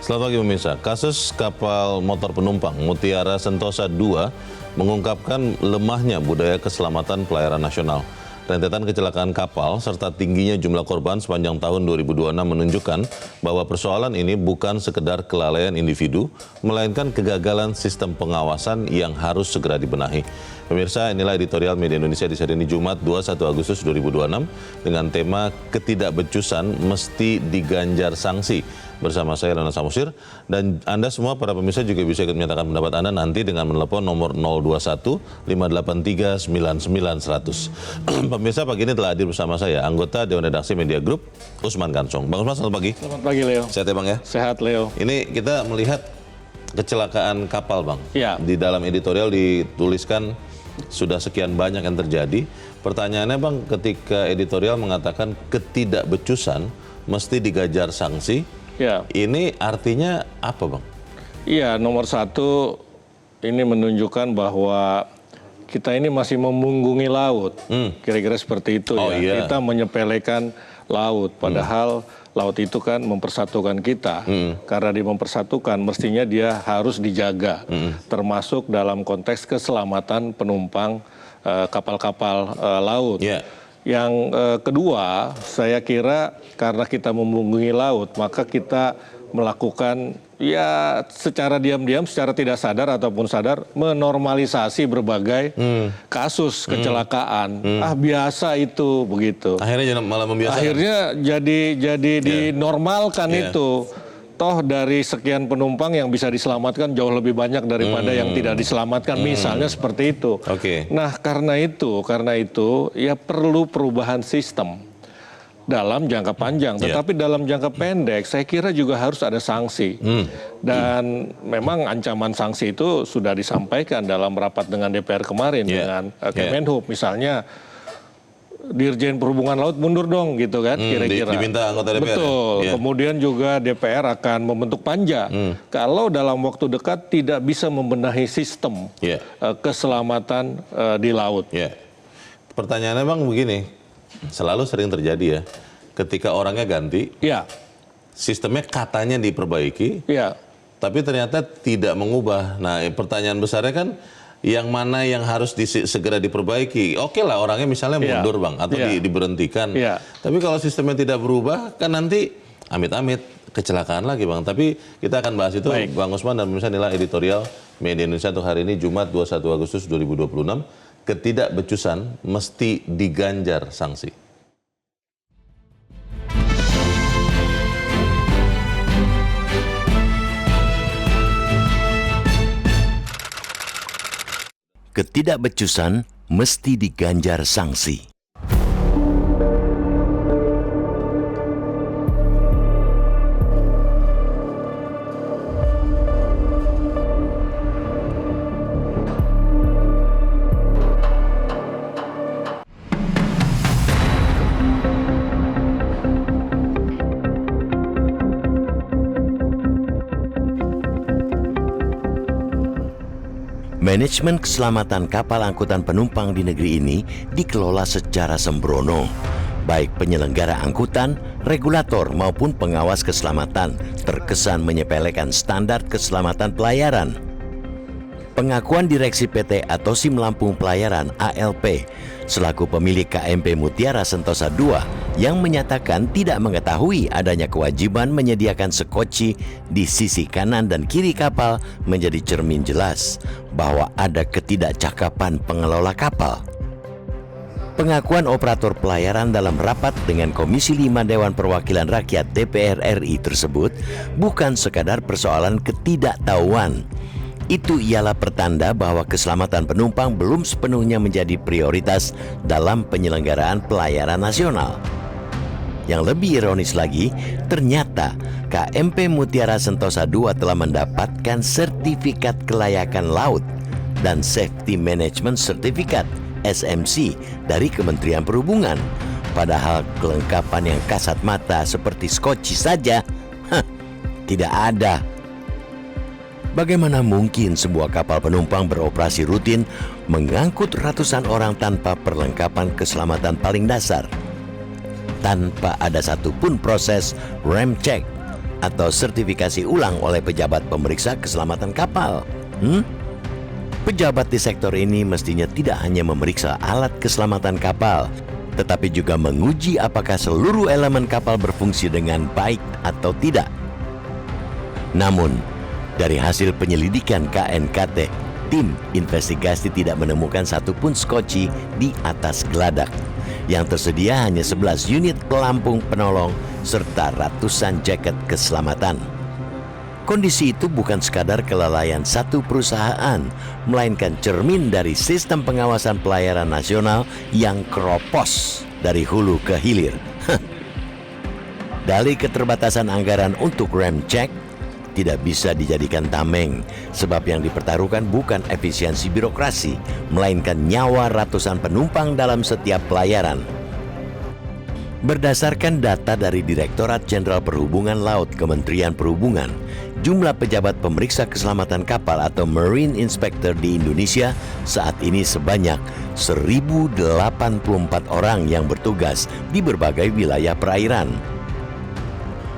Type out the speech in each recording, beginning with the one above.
Selamat pagi pemirsa. Kasus kapal motor penumpang Mutiara Sentosa II mengungkapkan lemahnya budaya keselamatan pelayaran nasional. Rentetan kecelakaan kapal serta tingginya jumlah korban sepanjang tahun 2026 menunjukkan bahwa persoalan ini bukan sekedar kelalaian individu, melainkan kegagalan sistem pengawasan yang harus segera dibenahi. Pemirsa, inilah editorial Media Indonesia di hari ini Jumat 21 Agustus 2026 dengan tema ketidakbecusan mesti diganjar sanksi. Bersama saya Rana Samusir, dan Anda semua para pemirsa juga bisa ikut menyatakan pendapat Anda nanti dengan menelepon nomor 021 583 99 100. Pemirsa, pagi ini telah hadir bersama saya anggota Dewan Redaksi Media Group Usman Kansong. Bang Usman, selamat pagi. Selamat pagi Leo. Sehat ya Bang ya? Sehat Leo. Ini kita melihat kecelakaan kapal Bang. Ya. Di dalam editorial dituliskan sudah sekian banyak yang terjadi. Pertanyaannya Bang, ketika editorial mengatakan ketidakbecusan mesti digajar sanksi, Ya. ini artinya apa Bang? Iya, nomor satu ini menunjukkan bahwa kita ini masih memunggungi laut. Kira-kira seperti itu Oh, ya. iya. Kita menyepelekan laut, padahal laut itu kan mempersatukan kita. Karena dia mempersatukan, mestinya dia harus dijaga. Termasuk dalam konteks keselamatan penumpang kapal-kapal laut. Ya. Yang kedua, saya kira karena kita memunggungi laut, maka kita melakukan ya secara diam-diam, secara tidak sadar ataupun sadar, menormalisasi berbagai kasus kecelakaan. Biasa itu, begitu. Akhirnya malah membiasakan. Akhirnya jadi dinormalkan itu. Toh dari sekian penumpang yang bisa diselamatkan jauh lebih banyak daripada yang tidak diselamatkan, misalnya seperti itu. Oke. Nah, karena itu ya perlu perubahan sistem dalam jangka panjang, tetapi dalam jangka pendek saya kira juga harus ada sanksi. Dan memang ancaman sanksi itu sudah disampaikan dalam rapat dengan DPR kemarin dengan Kemenhub, misalnya Dirjen Perhubungan Laut mundur dong gitu kan, kira-kira. Diminta anggota DPR. Betul. Ya? Kemudian juga DPR akan membentuk panja. Kalau dalam waktu dekat tidak bisa membenahi sistem keselamatan di laut. Ya. Pertanyaannya Bang begini, selalu sering terjadi ya, ketika orangnya ganti, Ya, sistemnya katanya diperbaiki, ya, tapi ternyata tidak mengubah. Nah, pertanyaan besarnya kan, yang mana yang harus segera diperbaiki? Oke lah, orangnya misalnya mundur Bang, atau diberhentikan. Tapi kalau sistemnya tidak berubah, kan nanti amit-amit kecelakaan lagi Bang. Tapi kita akan bahas itu. Baik. Bang Usman, dan misalnya inilah editorial Media Indonesia untuk hari ini Jumat 21 Agustus 2026. Ketidakbecusan mesti diganjar sanksi. Ketidakbecusan mesti diganjar sanksi. Manajemen keselamatan kapal angkutan penumpang di negeri ini dikelola secara sembrono. Baik penyelenggara angkutan, regulator maupun pengawas keselamatan terkesan menyepelekan standar keselamatan pelayaran. Pengakuan Direksi PT Atosim Lampung Pelayaran ALP selaku pemilik KMP Mutiara Sentosa II yang menyatakan tidak mengetahui adanya kewajiban menyediakan sekoci di sisi kanan dan kiri kapal menjadi cermin jelas bahwa ada ketidakcakapan pengelola kapal. Pengakuan operator pelayaran dalam rapat dengan Komisi 5 Dewan Perwakilan Rakyat DPR RI tersebut bukan sekadar persoalan ketidaktahuan. Itu ialah pertanda bahwa keselamatan penumpang belum sepenuhnya menjadi prioritas dalam penyelenggaraan pelayaran nasional. Yang lebih ironis lagi, ternyata KMP Mutiara Sentosa II telah mendapatkan sertifikat kelayakan laut dan Safety Management Certificate SMC dari Kementerian Perhubungan. Padahal kelengkapan yang kasat mata seperti skoci saja, tidak ada. Bagaimana mungkin sebuah kapal penumpang beroperasi rutin mengangkut ratusan orang tanpa perlengkapan keselamatan paling dasar? Tanpa ada satupun proses rem check atau sertifikasi ulang oleh pejabat pemeriksa keselamatan kapal? Pejabat di sektor ini mestinya tidak hanya memeriksa alat keselamatan kapal, tetapi juga menguji apakah seluruh elemen kapal berfungsi dengan baik atau tidak. Namun, dari hasil penyelidikan KNKT, tim investigasi tidak menemukan satupun skoci di atas geladak. Yang tersedia hanya 11 unit pelampung penolong serta ratusan jaket keselamatan. Kondisi itu bukan sekadar kelalaian satu perusahaan, melainkan cermin dari sistem pengawasan pelayaran nasional yang keropos dari hulu ke hilir. Dalih keterbatasan anggaran untuk rem cek tidak bisa dijadikan tameng, sebab yang dipertaruhkan bukan efisiensi birokrasi, melainkan nyawa ratusan penumpang dalam setiap pelayaran. Berdasarkan data dari Direktorat Jenderal Perhubungan Laut Kementerian Perhubungan, jumlah pejabat pemeriksa keselamatan kapal atau Marine Inspector di Indonesia saat ini sebanyak 1.084 orang yang bertugas di berbagai wilayah perairan.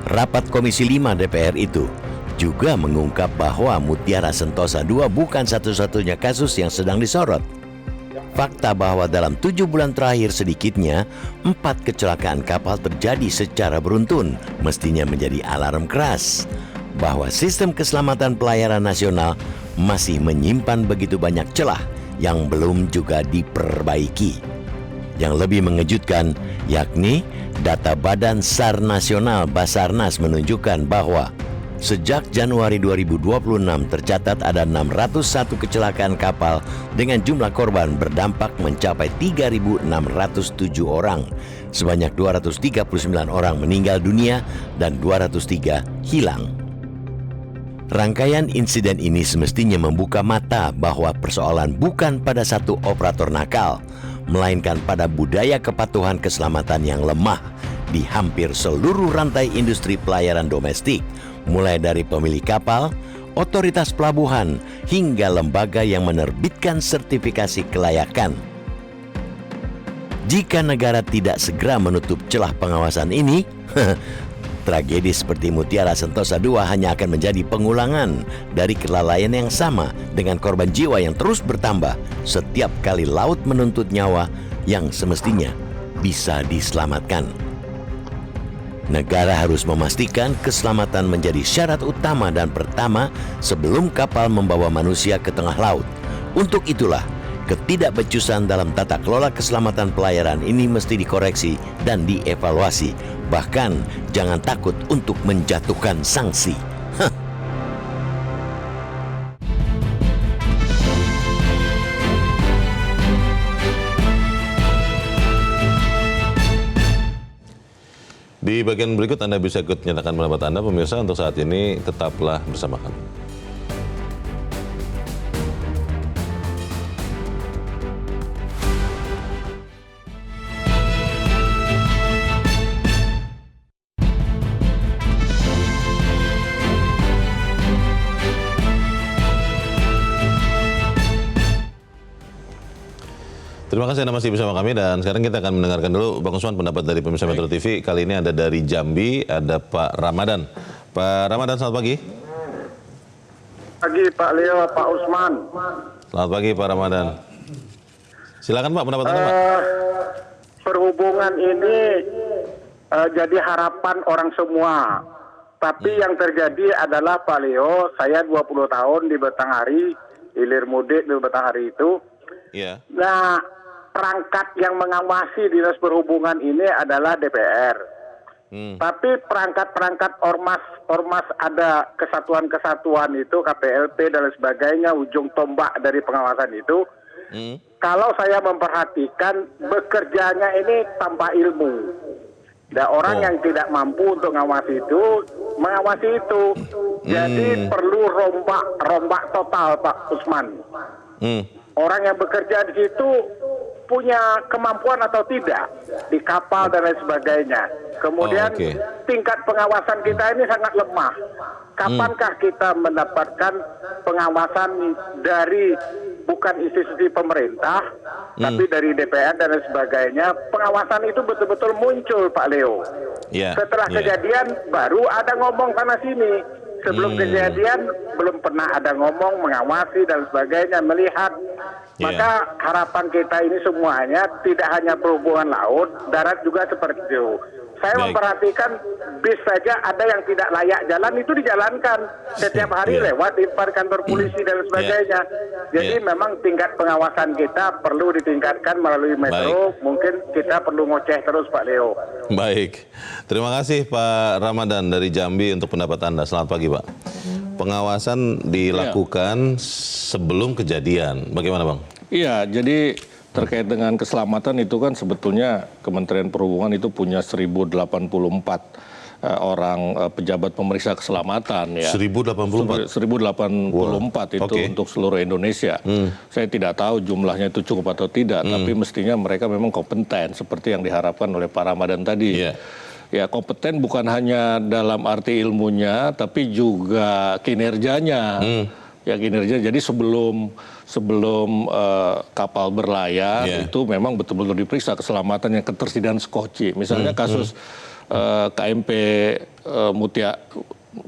Rapat Komisi 5 DPR itu juga mengungkap bahwa Mutiara Sentosa II bukan satu-satunya kasus yang sedang disorot. Fakta bahwa dalam 7 bulan terakhir sedikitnya 4 kecelakaan kapal terjadi secara beruntun mestinya menjadi alarm keras bahwa sistem keselamatan pelayaran nasional masih menyimpan begitu banyak celah yang belum juga diperbaiki. Yang lebih mengejutkan yakni data Badan SAR Nasional Basarnas menunjukkan bahwa sejak Januari 2026 tercatat ada 601 kecelakaan kapal dengan jumlah korban berdampak mencapai 3.607 orang. Sebanyak 239 orang meninggal dunia dan 203 hilang. Rangkaian insiden ini semestinya membuka mata bahwa persoalan bukan pada satu operator nakal, melainkan pada budaya kepatuhan keselamatan yang lemah di hampir seluruh rantai industri pelayaran domestik, mulai dari pemilik kapal, otoritas pelabuhan, hingga lembaga yang menerbitkan sertifikasi kelayakan. Jika negara tidak segera menutup celah pengawasan ini, tragedi seperti Mutiara Sentosa II hanya akan menjadi pengulangan dari kelalaian yang sama dengan korban jiwa yang terus bertambah setiap kali laut menuntut nyawa yang semestinya bisa diselamatkan. Negara harus memastikan keselamatan menjadi syarat utama dan pertama sebelum kapal membawa manusia ke tengah laut. Untuk itulah, ketidakbecusan dalam tata kelola keselamatan pelayaran ini mesti dikoreksi dan dievaluasi. Bahkan, jangan takut untuk menjatuhkan sanksi. Di bagian berikut Anda bisa ikut menyatakan pendapat Anda, pemirsa. Untuk saat ini tetaplah bersama kami. Terima kasih Anda masih bersama kami dan sekarang kita akan mendengarkan dulu Bang Usman pendapat dari pemirsa Metro TV. Kali ini ada dari Jambi, ada Pak Ramadan. Pak Ramadan, selamat pagi. Pagi Pak Leo, Pak Usman. Selamat pagi Pak Ramadan. Silakan Pak, pendapat Anda Pak. Perhubungan ini jadi harapan orang semua. Tapi yang terjadi adalah Pak Leo, saya 20 tahun di Batanghari, hilir mudik di Batanghari itu. Iya. Nah, perangkat yang mengawasi Dinas Perhubungan ini adalah DPR. Tapi perangkat-perangkat ormas ada kesatuan-kesatuan itu, KPLP dan lain sebagainya, ujung tombak dari pengawasan itu. Kalau saya memperhatikan bekerjanya ini tanpa ilmu. Ada orang yang tidak mampu untuk mengawasi itu. Jadi perlu rombak total Pak Usman. Orang yang bekerja di situ punya kemampuan atau tidak di kapal dan lain sebagainya. Kemudian tingkat pengawasan kita ini sangat lemah. Kapankah kita mendapatkan pengawasan dari bukan institusi pemerintah, tapi dari DPR dan lain sebagainya, pengawasan itu betul-betul muncul, Pak Leo. Setelah kejadian baru ada ngomong sana sini. Sebelum kejadian belum pernah ada ngomong, mengawasi dan sebagainya, melihat. Maka harapan kita ini semuanya tidak hanya perhubungan laut, darat juga seperti itu. Saya memperhatikan bis saja ada yang tidak layak jalan, itu dijalankan setiap hari lewat di depan kantor polisi dan sebagainya. Jadi memang tingkat pengawasan kita perlu ditingkatkan melalui metro. Mungkin kita perlu ngoceh terus, Pak Leo. Baik, terima kasih Pak Ramadan dari Jambi untuk pendapat Anda. Selamat pagi Pak. Pengawasan dilakukan sebelum kejadian, bagaimana Bang? Iya, jadi terkait dengan keselamatan itu kan sebetulnya Kementerian Perhubungan itu punya 1084 orang pejabat pemeriksa keselamatan ya. 1084 itu untuk seluruh Indonesia. Saya tidak tahu jumlahnya itu cukup atau tidak, tapi mestinya mereka memang kompeten seperti yang diharapkan oleh Pak Ramadan tadi. Ya, kompeten bukan hanya dalam arti ilmunya, tapi juga kinerjanya. Ya, kinerja. Jadi sebelum kapal berlayar itu memang betul-betul diperiksa keselamatan, yang ketersediaan skoci. Misalnya kasus KMP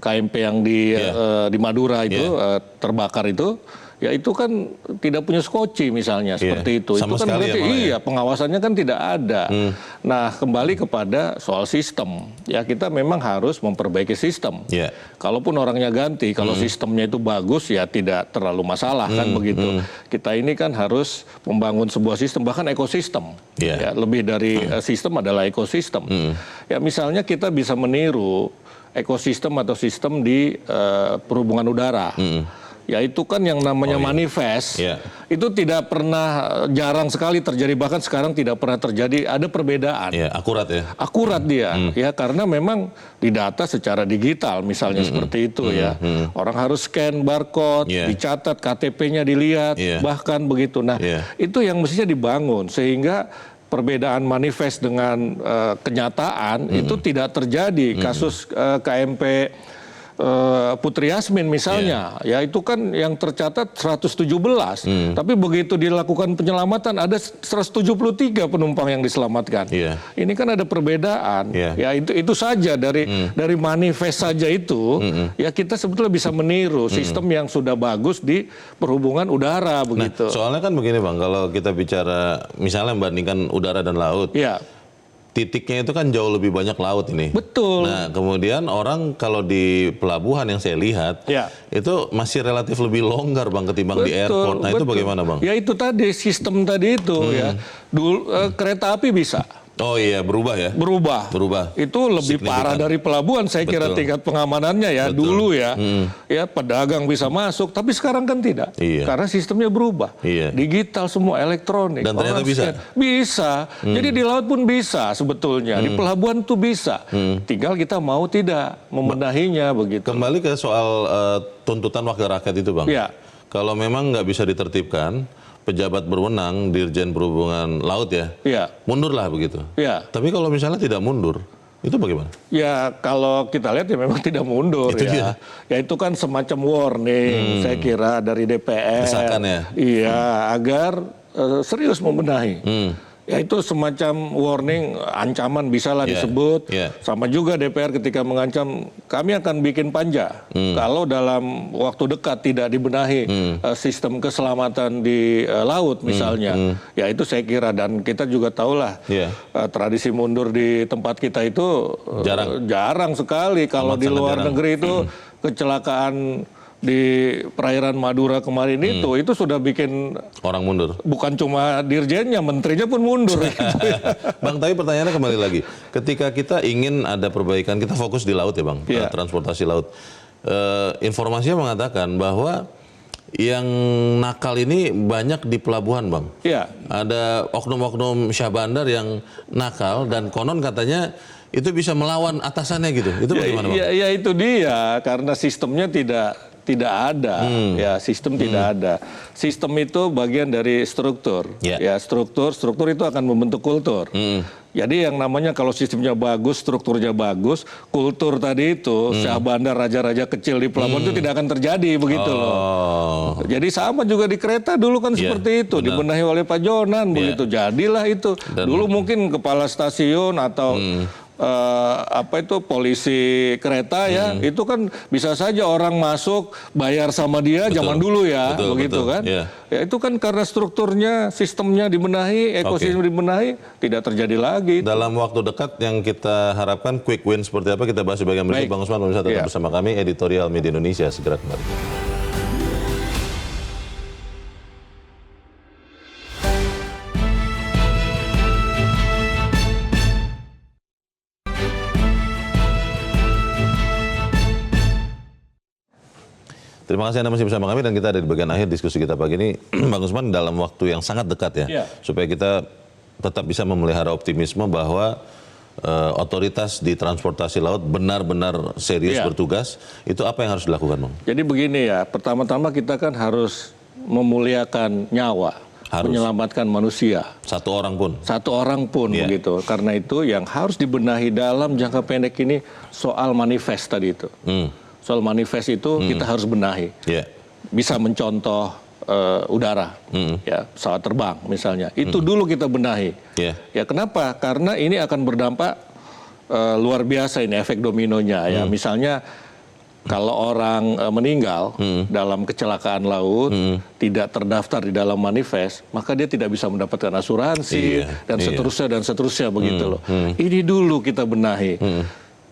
KMP yang di Madura itu terbakar itu, ya itu kan tidak punya skoci misalnya seperti itu. Sama itu kan berarti ya. pengawasannya kan tidak ada. Nah, kembali kepada soal sistem. Ya, kita memang harus memperbaiki sistem. Kalaupun orangnya ganti, kalau sistemnya itu bagus ya tidak terlalu masalah kan begitu. Kita ini kan harus membangun sebuah sistem, bahkan ekosistem. Ya, lebih dari sistem adalah ekosistem. Ya, misalnya kita bisa meniru ekosistem atau sistem di perhubungan udara. Ya, itu kan yang namanya manifest, itu tidak pernah, jarang sekali terjadi, bahkan sekarang tidak pernah terjadi, ada perbedaan. Akurat ya? Akurat dia, ya karena memang didata secara digital misalnya seperti itu ya. Orang harus scan barcode, dicatat, KTP-nya dilihat, bahkan begitu. Nah, itu yang mestinya dibangun, sehingga perbedaan manifest dengan kenyataan itu tidak terjadi. Kasus KMP Putri Yasmin misalnya, ya itu kan yang tercatat 117, tapi begitu dilakukan penyelamatan ada 173 penumpang yang diselamatkan. Ini kan ada perbedaan. Ya itu saja dari manifest saja itu, ya kita sebetulnya bisa meniru sistem yang sudah bagus di perhubungan udara begitu. Nah, soalnya kan begini Bang, kalau kita bicara misalnya membandingkan udara dan laut. Titiknya itu kan jauh lebih banyak laut ini. Betul. Nah, kemudian orang kalau di pelabuhan yang saya lihat, itu masih relatif lebih longgar Bang ketimbang di airport. Nah, itu bagaimana Bang? Ya itu tadi, sistem tadi itu ya. Dulu kereta api bisa. Oh iya, berubah ya? Berubah. Itu lebih parah dari pelabuhan, saya kira tingkat pengamanannya ya. Dulu ya, ya pedagang bisa masuk, tapi sekarang kan tidak. Karena sistemnya berubah. Digital semua, elektronik. Dan ternyata bisa? Bisa. Jadi di laut pun bisa sebetulnya. Di pelabuhan tuh bisa. Tinggal kita mau tidak membenahinya begitu. Kembali ke soal tuntutan wakil rakyat itu Bang. Kalau memang nggak bisa ditertibkan, pejabat berwenang, Dirjen Perhubungan Laut ya, mundurlah begitu. Tapi kalau misalnya tidak mundur, itu bagaimana? Ya kalau kita lihat ya memang tidak mundur itu ya. Ya itu kan semacam warning, saya kira dari DPR. Desakan ya? Iya, agar serius membenahi. Ya itu semacam warning, ancaman bisalah disebut. Sama juga DPR ketika mengancam, kami akan bikin panja. Kalau dalam waktu dekat tidak dibenahi sistem keselamatan di laut misalnya. Ya itu saya kira, dan kita juga tahulah tradisi mundur di tempat kita itu jarang sekali. Kalau di luar negeri itu kecelakaan di perairan Madura kemarin itu sudah bikin orang mundur. Bukan cuma dirjennya, menterinya pun mundur. Gitu ya. Bang, tapi pertanyaannya kembali lagi. Ketika kita ingin ada perbaikan, kita fokus di laut ya Bang, transportasi laut. Informasinya mengatakan bahwa yang nakal ini banyak di pelabuhan Bang. Ada oknum-oknum syah bandar yang nakal dan konon katanya itu bisa melawan atasannya gitu. Itu bagaimana Bang? Ya itu dia, karena sistemnya tidak ada, ya sistem tidak ada. Sistem itu bagian dari struktur, ya struktur itu akan membentuk kultur. Jadi yang namanya kalau sistemnya bagus, strukturnya bagus, kultur tadi itu Syah Bandar raja-raja kecil di pelabuhan itu tidak akan terjadi begitu loh. Jadi sama juga di kereta dulu kan seperti itu, dibenahi oleh Pak Jonan begitu. Jadilah itu. Dulu mungkin kepala stasiun atau polisi kereta ya, itu kan bisa saja orang masuk bayar sama dia zaman dulu ya, begitu kan? Ya itu kan karena strukturnya, sistemnya dibenahi, ekosistem dibenahi, tidak terjadi lagi. Dalam waktu dekat yang kita harapkan quick win seperti apa kita bahas di bagian berikut. Bang Usman, pemirsa tetap bersama kami, Editorial Media Indonesia segera kembali. Terima kasih Anda masih bersama kami dan kita ada di bagian akhir diskusi kita pagi ini. Bang Usman, dalam waktu yang sangat dekat ya, supaya kita tetap bisa memelihara optimisme bahwa otoritas di transportasi laut benar-benar serius bertugas, itu apa yang harus dilakukan, Bang? Jadi begini ya, pertama-tama kita kan harus memuliakan nyawa, menyelamatkan manusia. Satu orang pun Begitu. Karena itu yang harus dibenahi dalam jangka pendek ini soal manifest tadi itu. Soal manifest itu kita harus benahi. Bisa mencontoh udara, ya pesawat terbang misalnya. Itu dulu kita benahi. Ya kenapa? Karena ini akan berdampak luar biasa ini efek dominonya. Ya misalnya kalau orang meninggal dalam kecelakaan laut tidak terdaftar di dalam manifest, maka dia tidak bisa mendapatkan asuransi dan seterusnya begitu loh. Ini dulu kita benahi.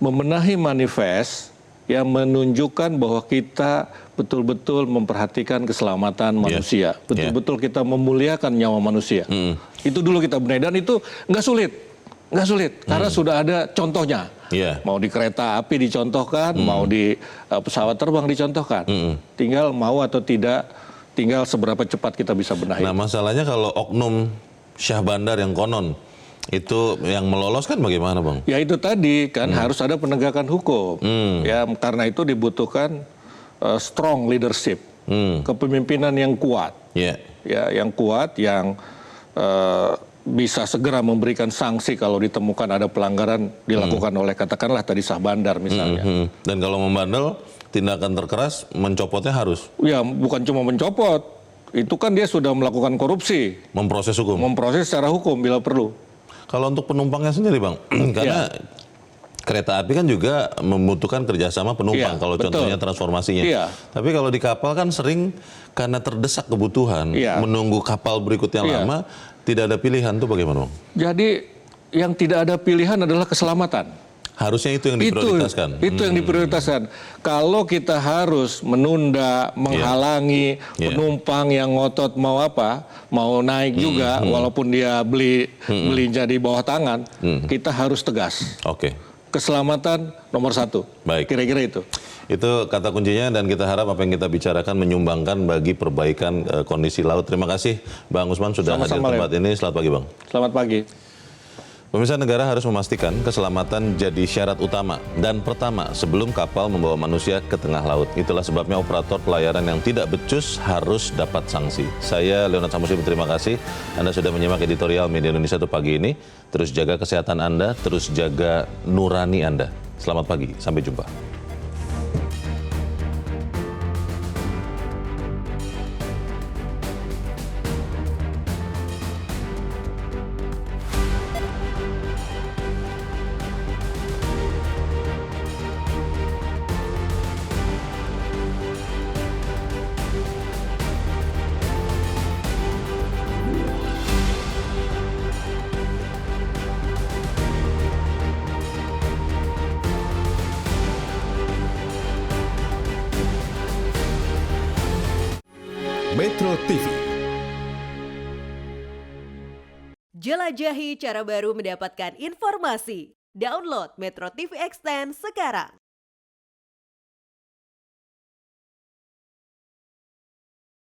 Membenahi manifest yang menunjukkan bahwa kita betul-betul memperhatikan keselamatan manusia, betul-betul kita memuliakan nyawa manusia. Itu dulu kita benahi dan itu nggak sulit, karena sudah ada contohnya. Mau di kereta api dicontohkan, mau di pesawat terbang dicontohkan. Tinggal mau atau tidak, tinggal seberapa cepat kita bisa benahi. Nah masalahnya kalau oknum Syah Bandar yang konon itu yang meloloskan bagaimana, Bang? Ya itu tadi kan harus ada penegakan hukum. Ya karena itu dibutuhkan strong leadership, kepemimpinan yang kuat. Ya yang kuat, yang bisa segera memberikan sanksi kalau ditemukan ada pelanggaran dilakukan oleh katakanlah tadi Syah Bandar misalnya. Dan kalau membandel, tindakan terkeras mencopotnya harus. Ya bukan cuma mencopot, itu kan dia sudah melakukan korupsi. Memproses hukum. Memproses secara hukum bila perlu. Kalau untuk penumpangnya sendiri, Bang, karena kereta api kan juga membutuhkan kerjasama penumpang. Kalau contohnya transformasinya. Tapi kalau di kapal kan sering karena terdesak kebutuhan menunggu kapal berikutnya lama, tidak ada pilihan tuh bagaimana, Bang? Jadi yang tidak ada pilihan adalah keselamatan. Harusnya itu yang diprioritaskan. Itu yang diprioritaskan. Kalau kita harus menunda, menghalangi penumpang yang ngotot mau naik juga, walaupun dia belinya di bawah tangan, kita harus tegas. Keselamatan nomor satu. Baik. Kira-kira itu. Itu kata kuncinya dan kita harap apa yang kita bicarakan menyumbangkan bagi perbaikan kondisi laut. Terima kasih Bang Usman sudah hadir di tempat ini. Selamat pagi, Bang. Selamat pagi. Pemirsa, negara harus memastikan keselamatan jadi syarat utama dan pertama sebelum kapal membawa manusia ke tengah laut. Itulah sebabnya operator pelayaran yang tidak becus harus dapat sanksi. Saya Leonard Samusim, terima kasih. Anda sudah menyimak Editorial Media Indonesia untuk pagi ini. Terus jaga kesehatan Anda, terus jaga nurani Anda. Selamat pagi, sampai jumpa. Metro TV. Jelajahi cara baru mendapatkan informasi. Download Metro TV Extend sekarang.